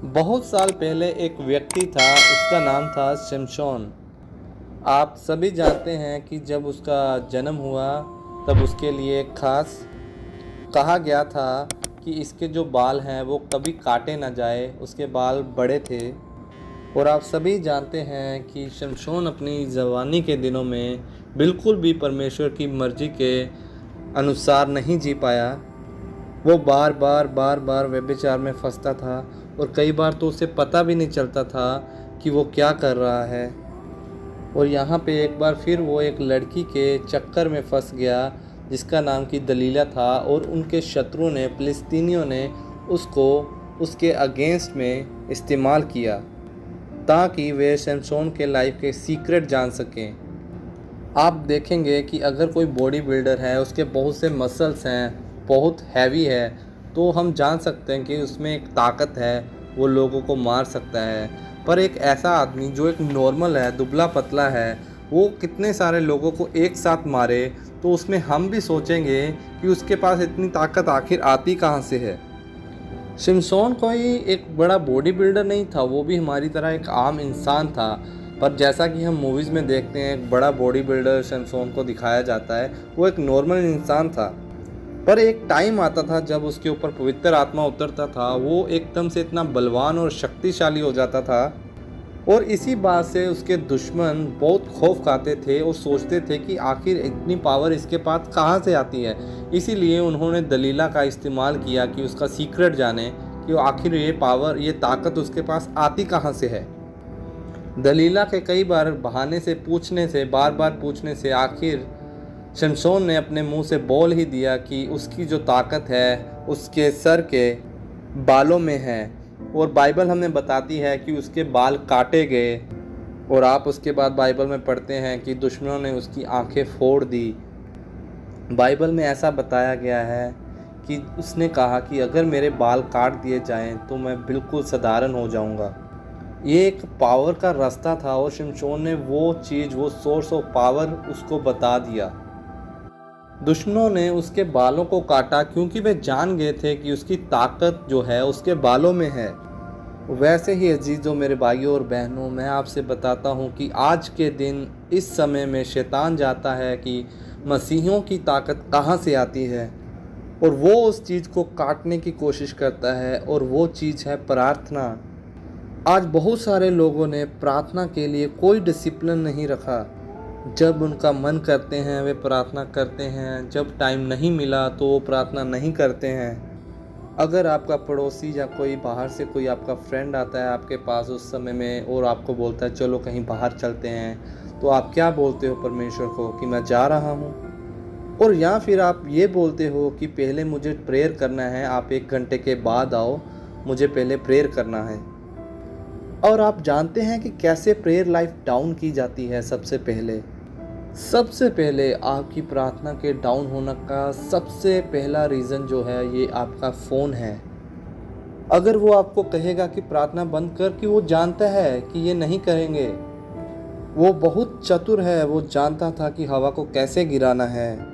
बहुत साल पहले एक व्यक्ति था, उसका नाम था शिमशोन। आप सभी जानते हैं कि जब उसका जन्म हुआ तब उसके लिए एक खास कहा गया था कि इसके जो बाल हैं वो कभी काटे ना जाए, उसके बाल बड़े थे। और आप सभी जानते हैं कि शिमशोन अपनी जवानी के दिनों में बिल्कुल भी परमेश्वर की मर्जी के अनुसार नहीं जी पाया। वो बार बार व्यभिचार में फंसता था और कई बार तो उसे पता भी नहीं चलता था कि वो क्या कर रहा है। और यहाँ पे एक बार फिर वो एक लड़की के चक्कर में फंस गया जिसका नाम की दलीला था, और उनके शत्रुओं ने, फिलिस्तीनियों ने उसको उसके अगेंस्ट में इस्तेमाल किया ताकि वे शिमशोन के लाइफ के सीक्रेट जान सकें। आप देखेंगे कि अगर कोई बॉडी बिल्डर है, उसके बहुत से मसल्स हैं, बहुत हैवी है, तो हम जान सकते हैं कि उसमें एक ताकत है, वो लोगों को मार सकता है। पर एक ऐसा आदमी जो एक नॉर्मल है, दुबला पतला है, वो कितने सारे लोगों को एक साथ मारे, तो उसमें हम भी सोचेंगे कि उसके पास इतनी ताकत आखिर आती कहाँ से है। शिमशोन कोई एक बड़ा बॉडी बिल्डर नहीं था, वो भी हमारी तरह एक आम इंसान था। पर जैसा कि हम मूवीज़ में देखते हैं, एक बड़ा बॉडी बिल्डर शिमशोन को दिखाया जाता है, वो एक नॉर्मल इंसान था। पर एक टाइम आता था जब उसके ऊपर पवित्र आत्मा उतरता था, वो एकदम से इतना बलवान और शक्तिशाली हो जाता था। और इसी बात से उसके दुश्मन बहुत खौफ खाते थे और सोचते थे कि आखिर इतनी पावर इसके पास कहाँ से आती है। इसीलिए उन्होंने दलीला का इस्तेमाल किया कि उसका सीक्रेट जाने कि आखिर ये पावर, ये ताकत उसके पास आती कहाँ से है। दलीला के कई बार बहाने से पूछने से, बार बार पूछने से आखिर शिमशोन ने अपने मुंह से बोल ही दिया कि उसकी जो ताकत है उसके सर के बालों में है। और बाइबल हमें बताती है कि उसके बाल काटे गए। और आप उसके बाद बाइबल में पढ़ते हैं कि दुश्मनों ने उसकी आंखें फोड़ दी। बाइबल में ऐसा बताया गया है कि उसने कहा कि अगर मेरे बाल काट दिए जाएं तो मैं बिल्कुल साधारण हो जाऊंगा। ये एक पावर का रास्ता था और शिमशोन ने वो चीज़, वो सोर्स ऑफ पावर उसको बता दिया। दुश्मनों ने उसके बालों को काटा क्योंकि वे जान गए थे कि उसकी ताकत जो है उसके बालों में है। वैसे ही अजीज़ों, मेरे भाइयों और बहनों, मैं आपसे बताता हूँ कि आज के दिन, इस समय में शैतान जाता है कि मसीहियों की ताकत कहाँ से आती है, और वो उस चीज़ को काटने की कोशिश करता है, और वो चीज़ है प्रार्थना। आज बहुत सारे लोगों ने प्रार्थना के लिए कोई डिसिप्लिन नहीं रखा। जब उनका मन करते हैं वे प्रार्थना करते हैं, जब टाइम नहीं मिला तो वो प्रार्थना नहीं करते हैं। अगर आपका पड़ोसी या कोई बाहर से कोई आपका फ्रेंड आता है आपके पास उस समय में और आपको बोलता है चलो कहीं बाहर चलते हैं, तो आप क्या बोलते हो परमेश्वर को कि मैं जा रहा हूँ। और या फिर आप ये बोलते हो कि पहले मुझे प्रेयर करना है, आप 1 घंटे के बाद आओ, मुझे पहले प्रेयर करना है। और आप जानते हैं कि कैसे प्रेयर लाइफ डाउन की जाती है। सबसे पहले आपकी प्रार्थना के डाउन होने का सबसे पहला रीज़न जो है, ये आपका फ़ोन है। अगर वो आपको कहेगा कि प्रार्थना बंद कर, कि वो जानता है कि ये नहीं करेंगे। वो बहुत चतुर है, वो जानता था कि हवा को कैसे गिराना है।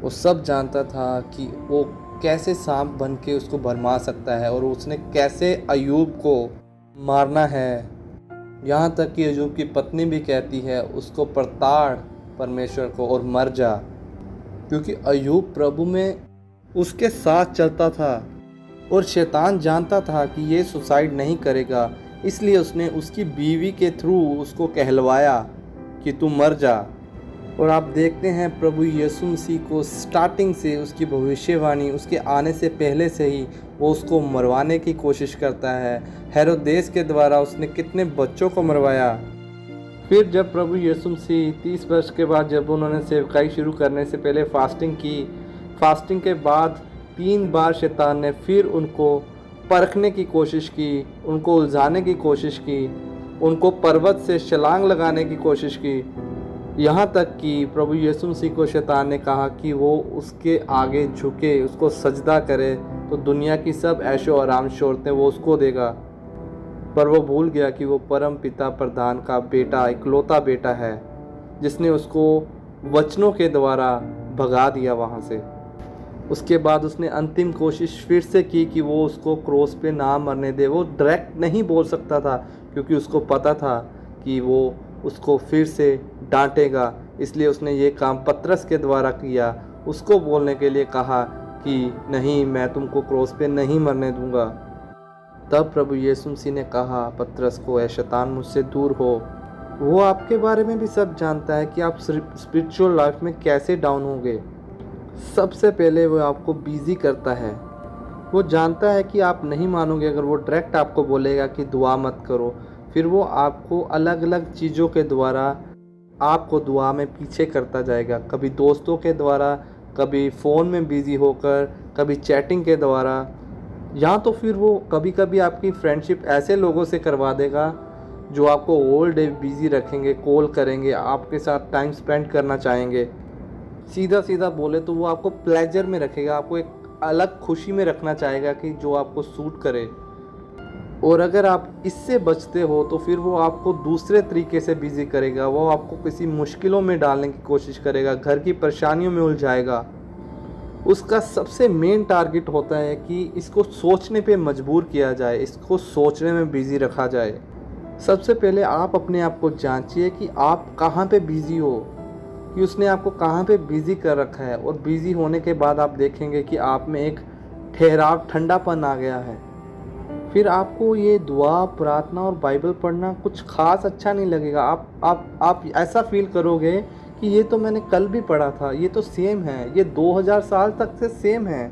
वो सब जानता था कि वो कैसे सांप बन के उसको भरमा सकता है, और उसने कैसे अय्यूब को मारना है। यहाँ तक कि अय्यूब की पत्नी भी कहती है उसको प्रताड़ परमेश्वर को और मर जा, क्योंकि अय्यूब प्रभु में उसके साथ चलता था। और शैतान जानता था कि ये सुसाइड नहीं करेगा, इसलिए उसने उसकी बीवी के थ्रू उसको कहलवाया कि तू मर जा। और आप देखते हैं प्रभु यीशु मसीह को स्टार्टिंग से उसकी भविष्यवाणी, उसके आने से पहले से ही वो उसको मरवाने की कोशिश करता है। हेरोदेस के द्वारा उसने कितने बच्चों को मरवाया। फिर जब प्रभु यीशु मसीह 30 वर्ष के बाद जब उन्होंने सेवकाई शुरू करने से पहले फास्टिंग की, फास्टिंग के बाद 3 बार शैतान ने फिर उनको परखने की कोशिश की, उनको उलझाने की कोशिश की, उनको पर्वत से छलांग लगाने की कोशिश की। यहाँ तक कि प्रभु यीशु मसीह को शैतान ने कहा कि वो उसके आगे झुके, उसको सजदा करे तो दुनिया की सब ऐशो आराम शोहरतें वो उसको देगा। पर वो भूल गया कि वो परम पिता प्रधान का बेटा, इकलौता बेटा है, जिसने उसको वचनों के द्वारा भगा दिया वहाँ से। उसके बाद उसने अंतिम कोशिश फिर से की कि वो उसको क्रॉस पे ना मरने दे। वो डायरेक्ट नहीं बोल सकता था क्योंकि उसको पता था कि वो उसको फिर से डांटेगा, इसलिए उसने ये काम पतरस के द्वारा किया। उसको बोलने के लिए कहा कि नहीं, मैं तुमको क्रॉस पे नहीं मरने दूंगा। तब प्रभु यीशु मसीह ने कहा पतरस को, ऐ शैतान मुझसे दूर हो। वो आपके बारे में भी सब जानता है कि आप स्पिरिचुअल लाइफ में कैसे डाउन होंगे। सबसे पहले वो आपको बिजी करता है। वो जानता है कि आप नहीं मानोगे अगर वो डायरेक्ट आपको बोलेगा कि दुआ मत करो। फिर वो आपको अलग अलग चीज़ों के द्वारा आपको दुआ में पीछे करता जाएगा, कभी दोस्तों के द्वारा, कभी फ़ोन में बिज़ी होकर, कभी चैटिंग के द्वारा, या तो फिर वो कभी कभी आपकी फ्रेंडशिप ऐसे लोगों से करवा देगा जो आपको ऑल डे बिज़ी रखेंगे, कॉल करेंगे, आपके साथ टाइम स्पेंड करना चाहेंगे। सीधा सीधा बोले तो वो आपको प्लेजर में रखेगा, आपको एक अलग खुशी में रखना चाहेगा कि जो आपको सूट करे। और अगर आप इससे बचते हो तो फिर वो आपको दूसरे तरीके से बिज़ी करेगा। वो आपको किसी मुश्किलों में डालने की कोशिश करेगा, घर की परेशानियों में उलझाएगा। उसका सबसे मेन टारगेट होता है कि इसको सोचने पे मजबूर किया जाए, इसको सोचने में बिज़ी रखा जाए। सबसे पहले आप अपने आप को जांचिए कि आप कहाँ पे बिज़ी हो, कि उसने आपको कहाँ पे बिज़ी कर रखा है। और बिज़ी होने के बाद आप देखेंगे कि आप में एक ठहराव, ठंडापन आ गया है। फिर आपको ये दुआ, प्रार्थना और बाइबल पढ़ना कुछ खास अच्छा नहीं लगेगा। आप ऐसा फील करोगे कि ये तो मैंने कल भी पढ़ा था, ये तो सेम है, ये 2000 साल तक से सेम है।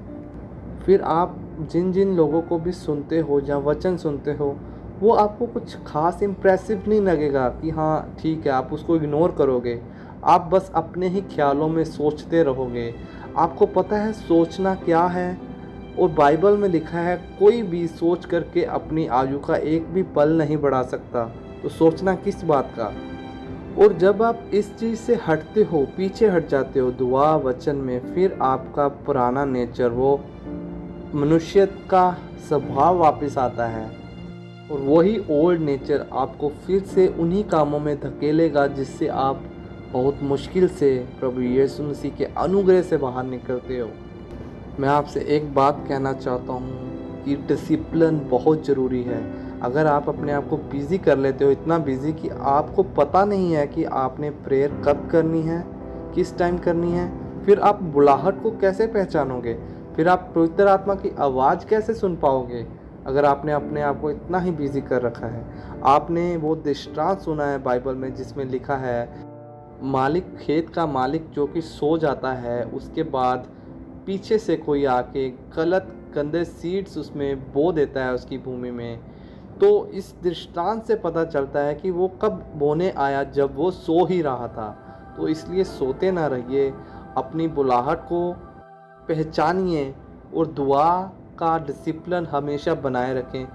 फिर आप जिन जिन लोगों को भी सुनते हो या वचन सुनते हो, वो आपको कुछ खास इम्प्रेसिव नहीं लगेगा कि हाँ ठीक है, आप उसको इग्नोर करोगे। आप बस अपने ही ख्यालों में सोचते रहोगे। आपको पता है सोचना क्या है, और बाइबल में लिखा है कोई भी सोच करके अपनी आयु का एक भी पल नहीं बढ़ा सकता, तो सोचना किस बात का। और जब आप इस चीज़ से हटते हो, पीछे हट जाते हो दुआ वचन में, फिर आपका पुराना नेचर, वो मनुष्य का स्वभाव वापस आता है। और वही ओल्ड नेचर आपको फिर से उन्हीं कामों में धकेलेगा जिससे आप बहुत मुश्किल से प्रभु यीशु मसीह के अनुग्रह से बाहर निकलते हो। मैं आपसे एक बात कहना चाहता हूँ कि डिसिप्लिन बहुत ज़रूरी है। अगर आप अपने आप को बिज़ी कर लेते हो, इतना बिज़ी कि आपको पता नहीं है कि आपने प्रेयर कब करनी है, किस टाइम करनी है, फिर आप बुलाहट को कैसे पहचानोगे, फिर आप पवित्र आत्मा की आवाज़ कैसे सुन पाओगे अगर आपने अपने आप को इतना ही बिज़ी कर रखा है। आपने वो दृष्टांत सुना है बाइबल में जिसमें लिखा है मालिक, खेत का मालिक जो कि सो जाता है, उसके बाद पीछे से कोई आके गलत गंदे सीड्स उसमें बो देता है उसकी भूमि में। तो इस दृष्टांत से पता चलता है कि वो कब बोने आया, जब वो सो ही रहा था। तो इसलिए सोते ना रहिए, अपनी बुलाहट को पहचानिए और दुआ का डिसिप्लिन हमेशा बनाए रखें।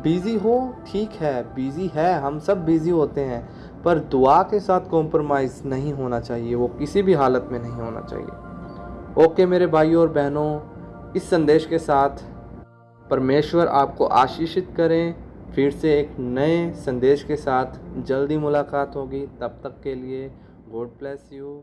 बिज़ी हो ठीक है, बिज़ी है, हम सब बिज़ी होते हैं, पर दुआ के साथ कॉम्प्रोमाइज़ नहीं होना चाहिए, वो किसी भी हालत में नहीं होना चाहिए। ओके मेरे भाइयों और बहनों, इस संदेश के साथ परमेश्वर आपको आशीषित करें। फिर से एक नए संदेश के साथ जल्दी मुलाकात होगी। तब तक के लिए गॉड ब्लेस यू।